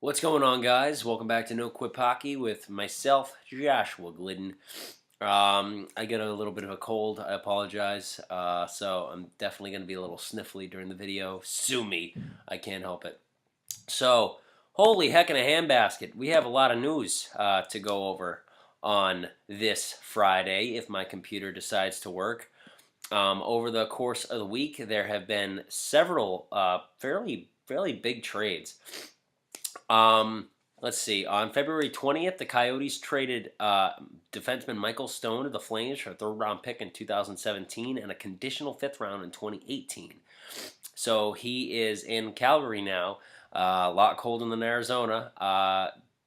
What's going on, guys? Welcome back to No Quip Hockey with myself, Joshua Glidden. I get a little bit of a cold. I apologize. So I'm definitely going to be a little sniffly during the video. Sue me. I can't help it. So, holy heck in a handbasket. We have a lot of news to go over on this Friday if my computer decides to work. Over the course of the week, there have been several fairly big trades. Um, let's see. On February 20th, the Coyotes traded defenseman Michael Stone to the Flames for a third-round pick in 2017 and a conditional fifth round in 2018. So he is in Calgary now. A lot colder than Arizona.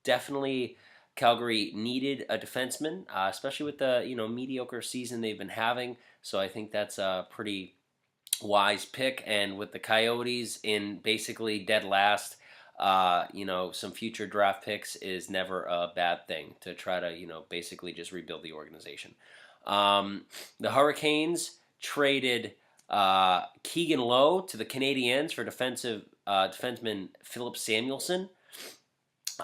Definitely, Calgary needed a defenseman, especially with the mediocre season they've been having. So I think that's a pretty wise pick. And with the Coyotes in basically dead last, some future draft picks is never a bad thing to try to, basically just rebuild the organization. The Hurricanes traded Keegan Lowe to the Canadiens for defenseman Philip Samuelson.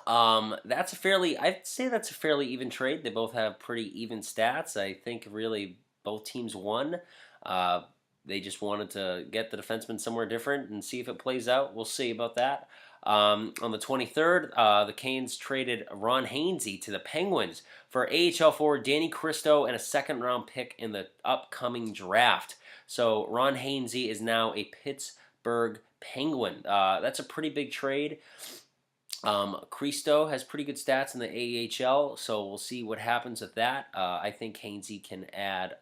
I'd say that's a fairly even trade. They both have pretty even stats. I think really both teams won. They just wanted to get the defenseman somewhere different and see if it plays out. We'll see about that. On the 23rd, the Canes traded Ron Hainsey to the Penguins for AHL forward Danny Cristo and a second-round pick in the upcoming draft. So Ron Hainsey is now a Pittsburgh Penguin. That's a pretty big trade. Cristo has pretty good stats in the AHL, so we'll see what happens with that. I think Hainsey can add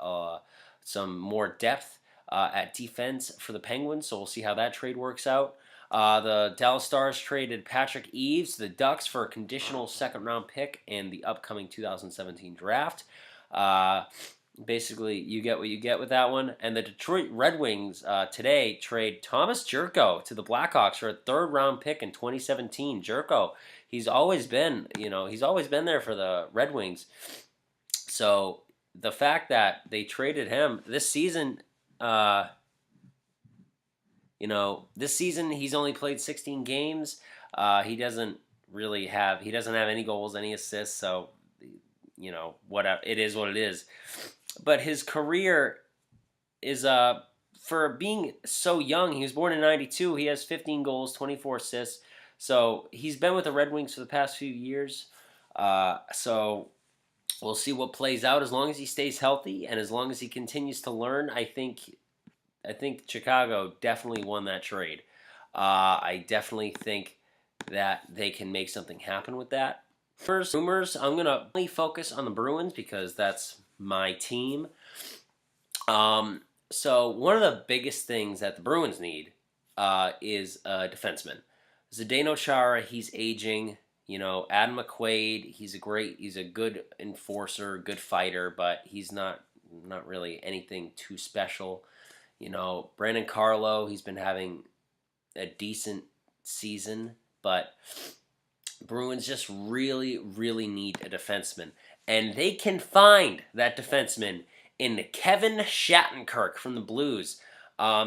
some more depth at defense for the Penguins, so we'll see how that trade works out. The Dallas Stars traded Patrick Eaves to the Ducks for a conditional second-round pick in the upcoming 2017 draft. Basically, you get what you get with that one. And the Detroit Red Wings today trade Thomas Jurko to the Blackhawks for a third-round pick in 2017. Jurko, he's always been there for the Red Wings. So the fact that they traded him this season, this season he's only played 16 games. He doesn't have any goals, any assists. So whatever, it is what it is. But his career is for being so young. He was born in '92. He has 15 goals, 24 assists. So he's been with the Red Wings for the past few years. So we'll see what plays out. As long as he stays healthy and as long as he continues to learn, I think Chicago definitely won that trade. I definitely think that they can make something happen with that. First, rumors. I'm gonna only focus on the Bruins because that's my team. So one of the biggest things that the Bruins need is a defenseman. Zdeno Chara, he's aging. Adam McQuaid, he's a good enforcer, good fighter, but he's not really anything too special. Brandon Carlo, he's been having a decent season, but Bruins just really, really need a defenseman. And they can find that defenseman in Kevin Shattenkirk from the Blues.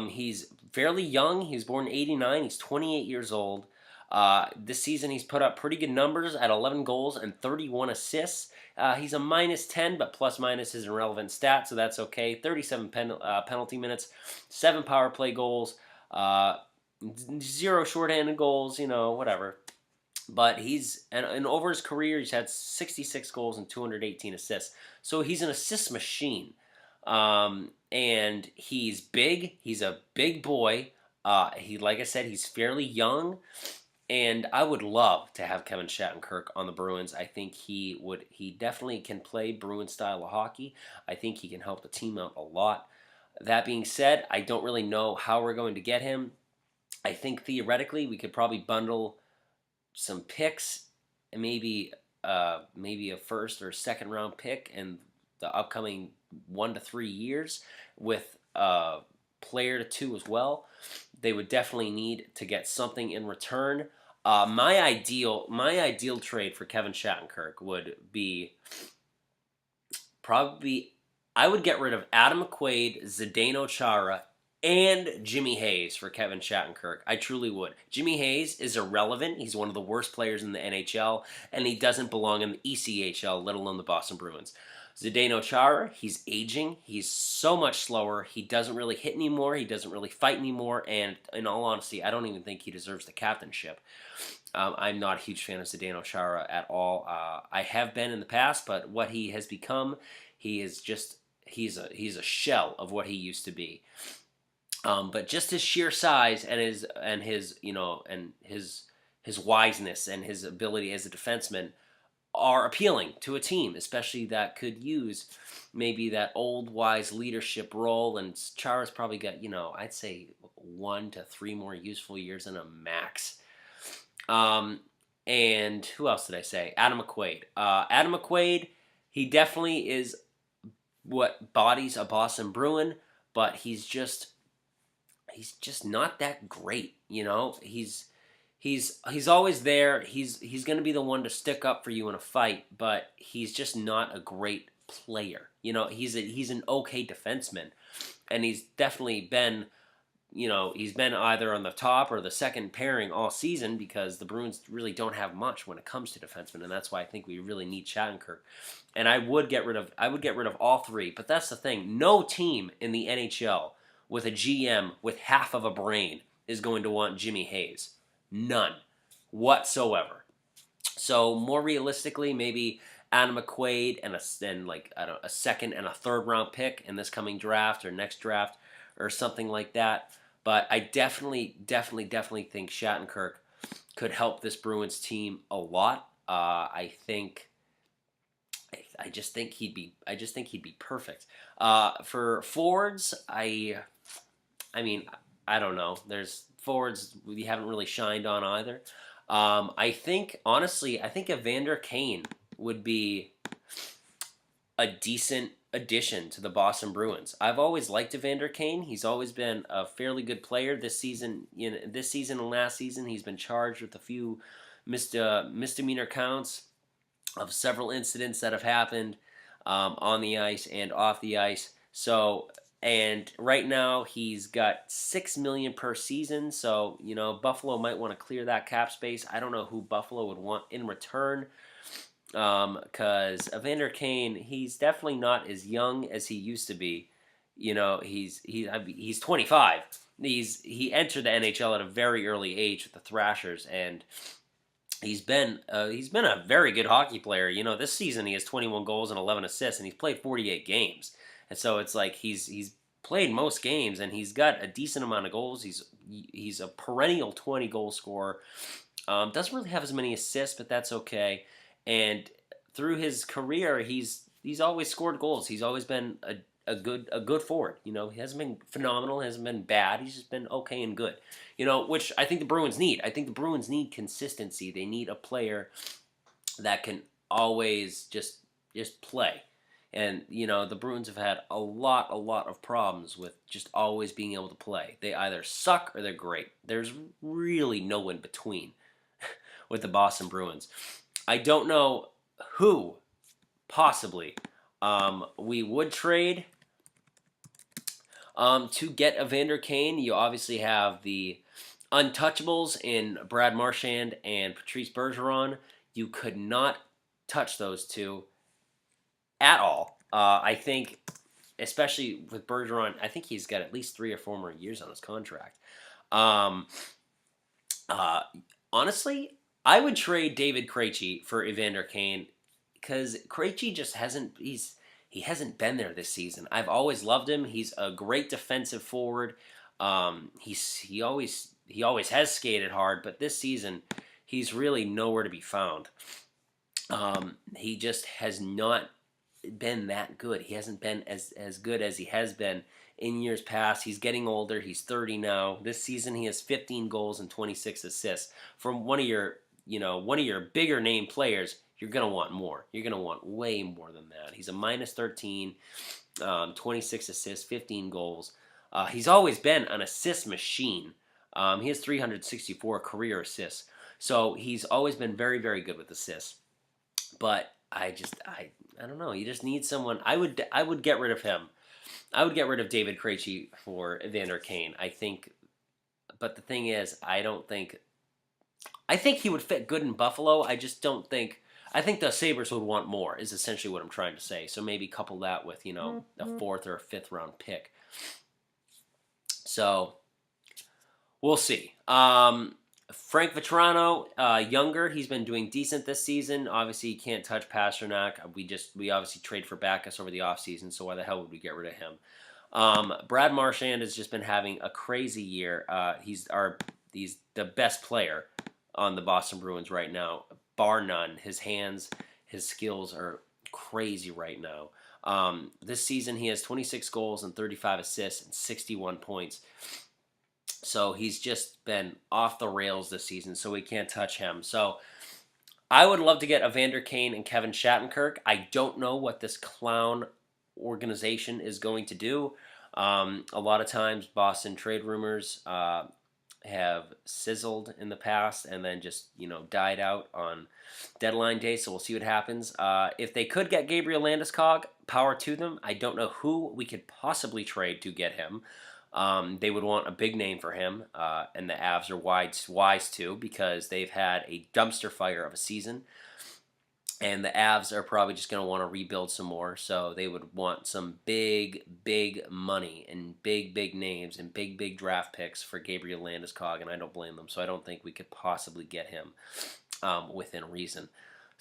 He's fairly young. He was born in '89. He's 28 years old. This season he's put up pretty good numbers at 11 goals and 31 assists. He's a -10, but plus-minus is an irrelevant stat, so that's okay. 37 penalty minutes, 7 power play goals, 0 shorthanded goals, whatever. But and over his career, he's had 66 goals and 218 assists. So he's an assist machine. And he's big. He's a big boy. Like I said, he's fairly young. And I would love to have Kevin Shattenkirk on the Bruins. I think he definitely can play Bruins style of hockey. I think he can help the team out a lot. That being said, I don't really know how we're going to get him. I think theoretically we could probably bundle some picks and maybe a first or second round pick in the upcoming 1 to 3 years with a player to 2 as well. They would definitely need to get something in return. My ideal trade for Kevin Shattenkirk would be probably I would get rid of Adam McQuaid, Zdeno Chara, and Jimmy Hayes for Kevin Shattenkirk. I truly would. Jimmy Hayes is irrelevant. He's one of the worst players in the NHL, and he doesn't belong in the ECHL, let alone the Boston Bruins. Zdeno Chara, he's aging. He's so much slower. He doesn't really hit anymore. He doesn't really fight anymore. And in all honesty, I don't even think he deserves the captainship. I'm not a huge fan of Zdeno Chara at all. I have been in the past, but what he has become, he is just he's a shell of what he used to be. But just his sheer size and his wiseness and his ability as a defenseman are appealing to a team, especially that could use maybe that old wise leadership role. And Chara's probably got, I'd say 1 to 3 more useful years in a max. And who else did I say? Adam McQuaid. Adam McQuaid, he definitely is what bodies a Boston Bruin, but he's just not that great. He's always there. He's going to be the one to stick up for you in a fight, but he's just not a great player. He's an okay defenseman, and he's definitely been, he's been either on the top or the second pairing all season because the Bruins really don't have much when it comes to defensemen, and that's why I think we really need Shattenkirk. And I would get rid of all three, but that's the thing. No team in the NHL with a GM with half of a brain is going to want Jimmy Hayes. None whatsoever. So more realistically, maybe Adam McQuaid and a second and a third round pick in this coming draft or next draft or something like that. But I definitely think Shattenkirk could help this Bruins team a lot. I just think he'd be perfect. For forwards, I mean, I don't know. There's forwards we haven't really shined on either. I think Evander Kane would be a decent addition to the Boston Bruins. I've always liked Evander Kane. He's always been a fairly good player. This season and last season, he's been charged with a few misdemeanor counts of several incidents that have happened on the ice and off the ice. So. And right now he's got $6 million per season, so Buffalo might want to clear that cap space. I don't know who Buffalo would want in return, because Evander Kane, he's definitely not as young as he used to be. He's 25. He entered the NHL at a very early age with the Thrashers, and he's been a very good hockey player. This season he has 21 goals and 11 assists, and he's played 48 games. And so it's like he's played most games, and he's got a decent amount of goals. He's a perennial 20 goal scorer. Doesn't really have as many assists, but that's okay. And through his career, he's always scored goals. He's always been a good forward. He hasn't been phenomenal, hasn't been bad. He's just been okay and good. Which I think the Bruins need. I think the Bruins need consistency. They need a player that can always just play. And, the Bruins have had a lot of problems with just always being able to play. They either suck or they're great. There's really no in between with the Boston Bruins. I don't know who, possibly, we would trade to get Evander Kane. You obviously have the untouchables in Brad Marchand and Patrice Bergeron. You could not touch those two at all. I think, especially with Bergeron, I think he's got at least 3 or 4 more years on his contract. Honestly, I would trade David Krejci for Evander Kane because Krejci just hasn't been there this season. I've always loved him. He's a great defensive forward. He always has skated hard, but this season he's really nowhere to be found. He just has not been that good. He hasn't been as good as he has been in years past. He's getting older. He's 30 now. This season he has 15 goals and 26 assists. From one of your bigger name players, you're going to want more. You're going to want way more than that. He's a minus 13, 26 assists, 15 goals. He's always been an assist machine. He has 364 career assists. So he's always been very, very good with assists. But I don't know. You just need someone. I would get rid of him I would get rid of David Krejci for Evander Kane. I think, but the thing is, I don't think. I think he would fit good in Buffalo. I just don't think. I think the Sabres would want more. Is essentially what I'm trying to say. So maybe couple that with a fourth or a fifth round pick. So we'll see. Frank Vetrano, younger, he's been doing decent this season. Obviously, you can't touch Pasternak. We obviously trade for Backus over the offseason, so why the hell would we get rid of him? Brad Marchand has just been having a crazy year. He's the best player on the Boston Bruins right now, bar none. His hands, his skills are crazy right now. This season, he has 26 goals and 35 assists and 61 points. So he's just been off the rails this season, so we can't touch him. So I would love to get Evander Kane and Kevin Shattenkirk. I don't know what this clown organization is going to do. A lot of times, Boston trade rumors have sizzled in the past and then just died out on deadline day. So we'll see what happens. If they could get Gabriel Landeskog, power to them. I don't know who we could possibly trade to get him. They would want a big name for him, and the Avs are wise to, because they've had a dumpster fire of a season, and the Avs are probably just going to want to rebuild some more, so they would want some big, big money and big, big names and big, big draft picks for Gabriel Landeskog, and I don't blame them, so I don't think we could possibly get him within reason.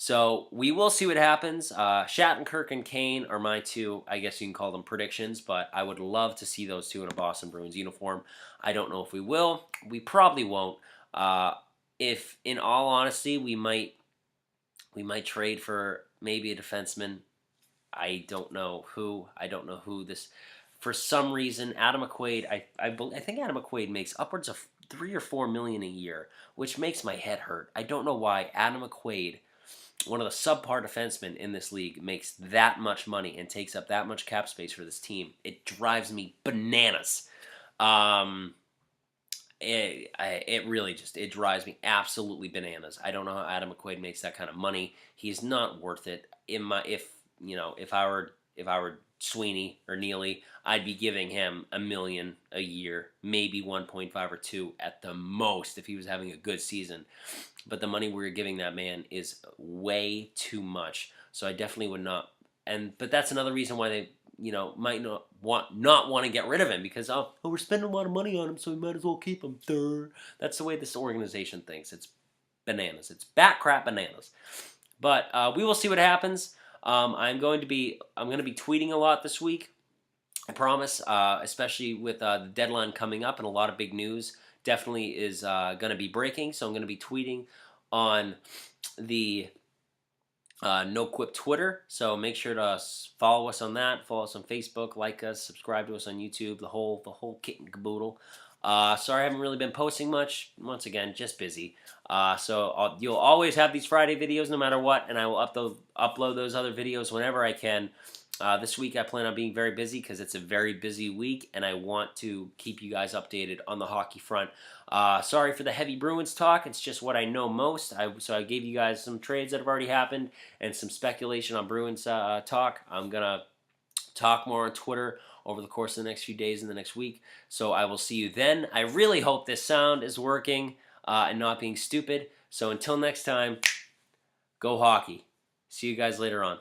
So we will see what happens. Shattenkirk and Kane are my two, I guess you can call them predictions, but I would love to see those two in a Boston Bruins uniform. I don't know if we will. We probably won't. If, in all honesty, we might trade for maybe a defenseman. I don't know who. This. For some reason, Adam McQuaid. I think Adam McQuaid makes upwards of $3 or $4 million a year, which makes my head hurt. I don't know why Adam McQuaid, one of the subpar defensemen in this league, makes that much money and takes up that much cap space for this team. It drives me bananas. It really it drives me absolutely bananas. I don't know how Adam McQuaid makes that kind of money. He's not worth it. If I were Sweeney or Neely, I'd be giving him $1 million a year, maybe 1.5 or 2 at the most if he was having a good season. But the money we're giving that man is way too much. So I definitely would not. But that's another reason why they might not want to get rid of him, because we're spending a lot of money on him, so we might as well keep him. That's the way this organization thinks. It's bananas. It's bat crap bananas. But we will see what happens. I'm going to be tweeting a lot this week, I promise, especially with the deadline coming up and a lot of big news definitely is going to be breaking. So I'm going to be tweeting on the No Quip Twitter. So make sure to follow us on that. Follow us on Facebook, like us, subscribe to us on YouTube, the whole kit and caboodle. Sorry I haven't really been posting much. Once again, just busy. So you'll always have these Friday videos no matter what, and I will upload those other videos whenever I can. This week I plan on being very busy because it's a very busy week, and I want to keep you guys updated on the hockey front. Sorry for the heavy Bruins talk. It's just what I know most. So I gave you guys some trades that have already happened and some speculation on Bruins talk. I'm going to talk more on Twitter over the course of the next few days and the next week. So I will see you then. I really hope this sound is working and not being stupid. So until next time, go hockey. See you guys later on.